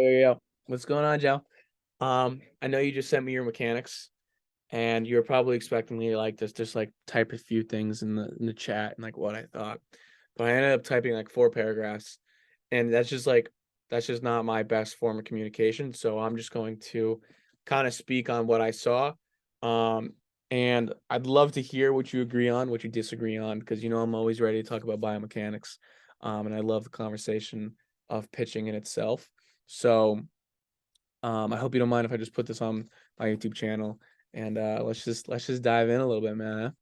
Yeah. What's going on, Joe? I know you just sent me your mechanics, and you were probably expecting me to like just like type a few things in the chat and like what I thought. But I ended up typing like 4 paragraphs, and that's just not my best form of communication. So I'm just going to kind of speak on what I saw. Um, and I'd love to hear what you agree on, what you disagree on, because I'm always ready to talk about biomechanics. And I love the conversation of pitching in itself. So I hope you don't mind if I just put this on my YouTube channel and let's just dive in a little bit, man.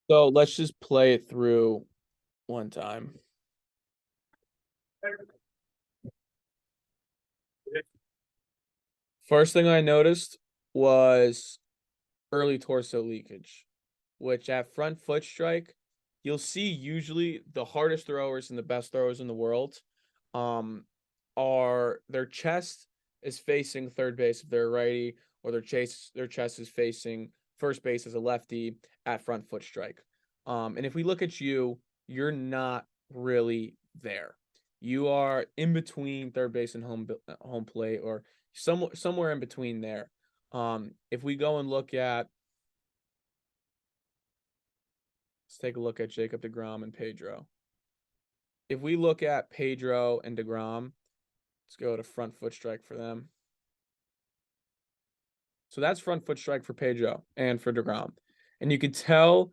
So let's just play it through one time. First thing I noticed was early torso leakage, which at front foot strike, you'll see usually the hardest throwers and the best throwers in the world um are their chest is facing third base if they're a righty, or their chest is facing first base as a lefty at front foot strike. And if we look at you, you're not really there. You are in between third base and home plate, or somewhere in between there. If we go and look at Let's take a look at Jacob deGrom and Pedro. If we look at Pedro and deGrom, let's go to front foot strike for them. So that's front foot strike for Pedro and for deGrom. And you could tell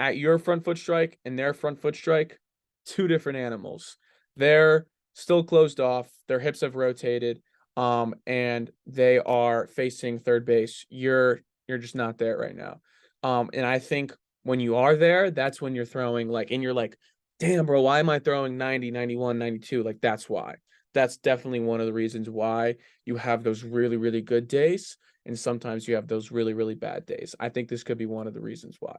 at your front foot strike and their front foot strike, two different animals. They're still closed off, their hips have rotated, and they are facing third base. You're just not there right now. And I think when you are there, that's when you're throwing and you're like, damn, bro, why am I throwing 90, 91, 92? Like, that's why. That's definitely one of the reasons why you have those really, really good days. And sometimes you have those really, really bad days. I think this could be one of the reasons why.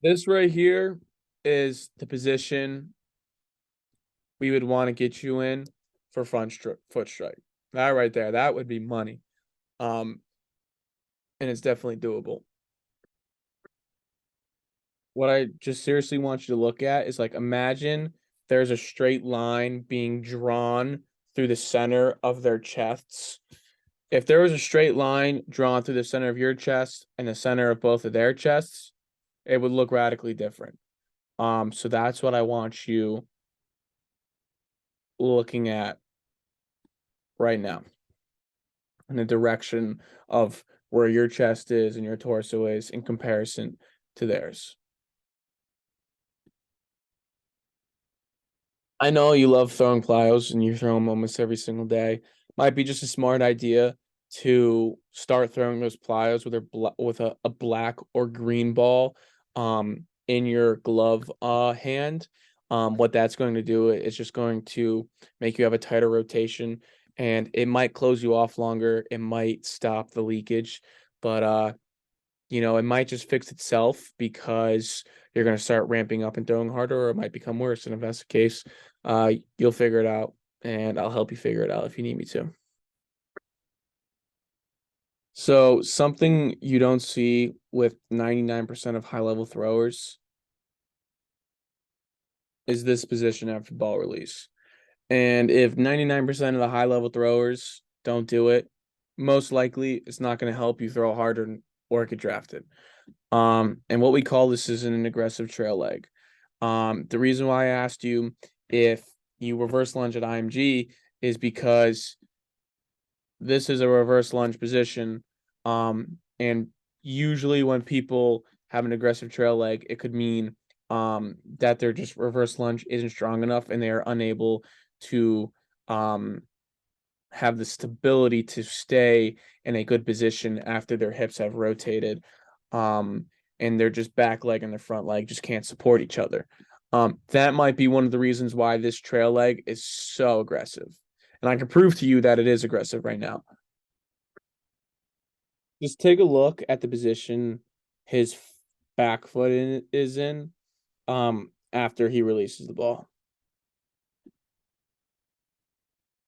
This right here is the position we would want to get you in for foot strike. That right there, that would be money. And it's definitely doable. What I just seriously want you to look at is imagine there's a straight line being drawn through the center of their chests. If there was a straight line drawn through the center of your chest and the center of both of their chests, it would look radically different. So that's what I want you looking at right now, in the direction of where your chest is and your torso is in comparison to theirs. I know you love throwing plyos and you throw them almost every single day. Might be just a smart idea to start throwing those plyos with a black or green ball in your glove hand. What that's going to do is just going to make you have a tighter rotation, and it might close you off longer. It might stop the leakage, but it might just fix itself because you're going to start ramping up and throwing harder, or it might become worse. And if that's the case, you'll figure it out, and I'll help you figure it out if you need me to. So something you don't see with 99% of high-level throwers is this position after ball release. And if 99% of the high-level throwers don't do it, most likely it's not going to help you throw harder or get drafted. And what we call this is an aggressive trail leg. The reason why I asked you if you reverse lunge at IMG is because this is a reverse lunge position. And usually when people have an aggressive trail leg, it could mean that their just reverse lunge isn't strong enough and they are unable to have the stability to stay in a good position after their hips have rotated. And they're just back leg and their front leg just can't support each other. That might be one of the reasons why this trail leg is so aggressive. And I can prove to you that it is aggressive right now. Just take a look at the position his back foot is in after he releases the ball.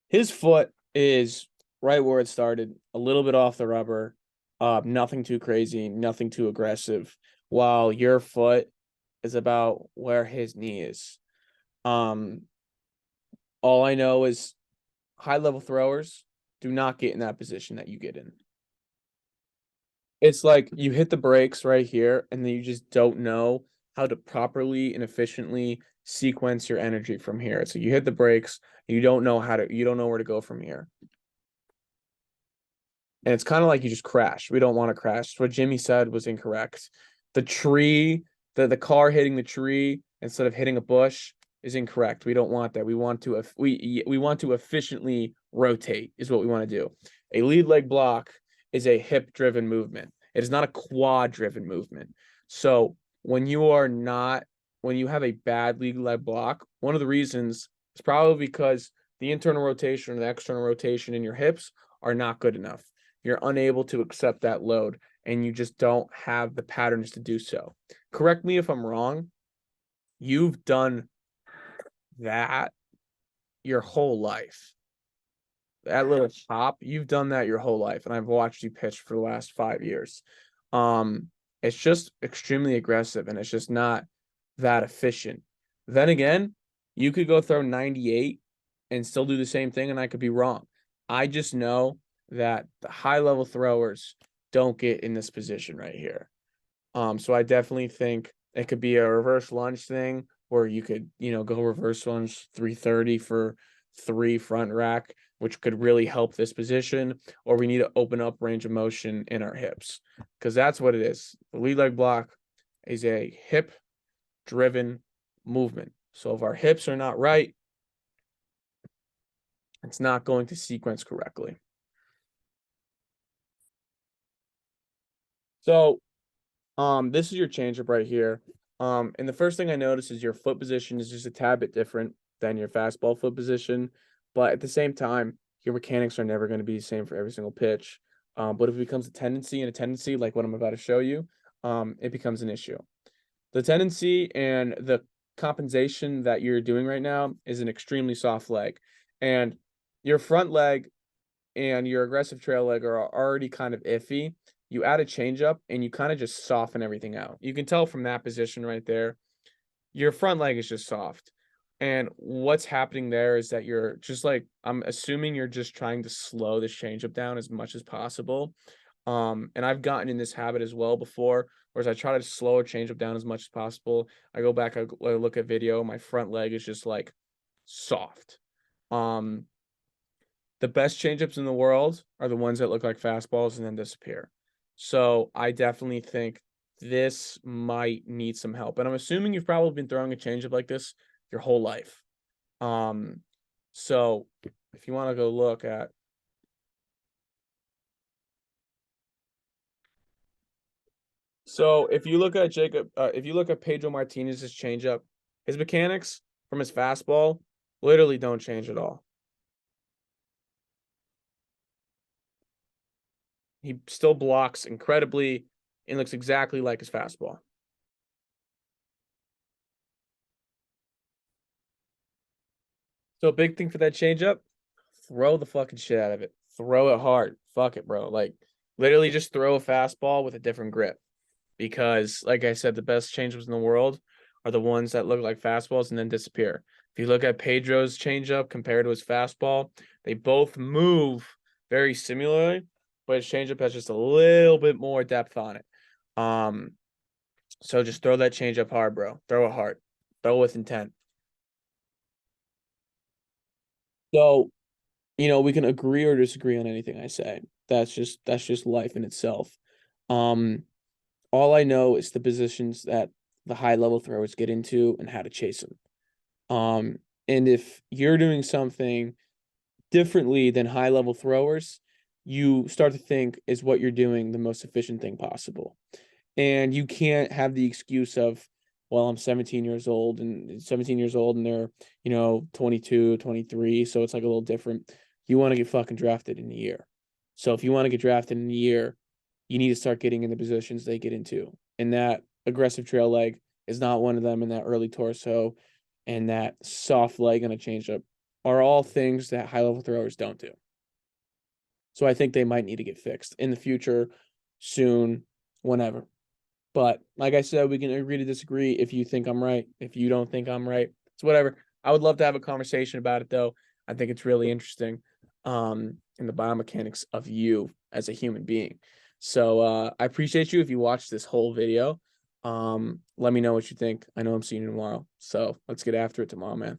His foot is right where it started, a little bit off the rubber, nothing too crazy, nothing too aggressive, while your foot is about where his knee is. All I know is high level throwers do not get in that position that you get in. It's like you hit the brakes right here, and then you just don't know how to properly and efficiently sequence your energy from here. So you hit the brakes, you don't know where to go from here. And it's kind of like you just crash. We don't want to crash. What Jimmy said was incorrect. The tree, the car hitting the tree instead of hitting a bush is incorrect. We don't want that. We want to efficiently rotate is what we want to do. A lead leg block is a hip driven movement. It is not a quad driven movement. So when you have a bad lead leg block, one of the reasons is probably because the internal rotation and the external rotation in your hips are not good enough. You're unable to accept that load, and you just don't have the patterns to do so. Correct me if I'm wrong. You've done that your whole life. That little hop, you've done that your whole life, and I've watched you pitch for the last 5 years. It's just extremely aggressive, and it's just not that efficient. Then again, you could go throw 98 and still do the same thing, and I could be wrong. I just know that the high level throwers don't get in this position right here. So I definitely think it could be a reverse lunge thing where you could, go reverse lunge 330 for 3 front rack, which could really help this position, or we need to open up range of motion in our hips because that's what it is. The lead leg block is a hip driven movement. So if our hips are not right, it's not going to sequence correctly. So, this is your changeup right here. And the first thing I notice is your foot position is just a tad bit different than your fastball foot position, but at the same time, your mechanics are never going to be the same for every single pitch. But if it becomes a tendency like what I'm about to show you, it becomes an issue. The tendency and the compensation that you're doing right now is an extremely soft leg, and your front leg and your aggressive trail leg are already kind of iffy. You add a changeup and you kind of just soften everything out. You can tell from that position right there, your front leg is just soft. And what's happening there is that you're just like, I'm assuming you're just trying to slow this changeup down as much as possible. And I've gotten in this habit as well before, whereas I try to slow a changeup down as much as possible. I go back, I look at video, my front leg is just like soft. Um, the best changeups in the world are the ones that look like fastballs and then disappear. So I definitely think this might need some help. And I'm assuming you've probably been throwing a changeup like this your whole life. So if you want to go look at if you look at if you look at Pedro Martinez's changeup, his mechanics from his fastball literally don't change at all. He still blocks incredibly and looks exactly like his fastball. So a big thing for that changeup, throw the fucking shit out of it. Throw it hard. Fuck it, bro. Like literally just throw a fastball with a different grip. Because like I said, the best changeups in the world are the ones that look like fastballs and then disappear. If you look at Pedro's changeup compared to his fastball, they both move very similarly, but his changeup has just a little bit more depth on it. So just throw that changeup hard, bro. Throw it hard. Throw it with intent. So, we can agree or disagree on anything I say. That's just life in itself. Um, all I know is the positions that the high level throwers get into and how to chase them. And if you're doing something differently than high level throwers, you start to think, is what you're doing the most efficient thing possible? And you can't have the excuse of, well, I'm 17 years old and they're, 22, 23. So it's like a little different. You want to get fucking drafted in a year. So if you want to get drafted in a year, you need to start getting in the positions they get into. And that aggressive trail leg is not one of them, and that early torso and that soft leg on a changeup are all things that high level throwers don't do. So I think they might need to get fixed in the future, soon, whenever. But like I said, we can agree to disagree. If you think I'm right, if you don't think I'm right, it's whatever. I would love to have a conversation about it though. I think it's really interesting, in the biomechanics of you as a human being. So I appreciate you if you watched this whole video. Let me know what you think. I know I'm seeing you tomorrow. So let's get after it tomorrow, man.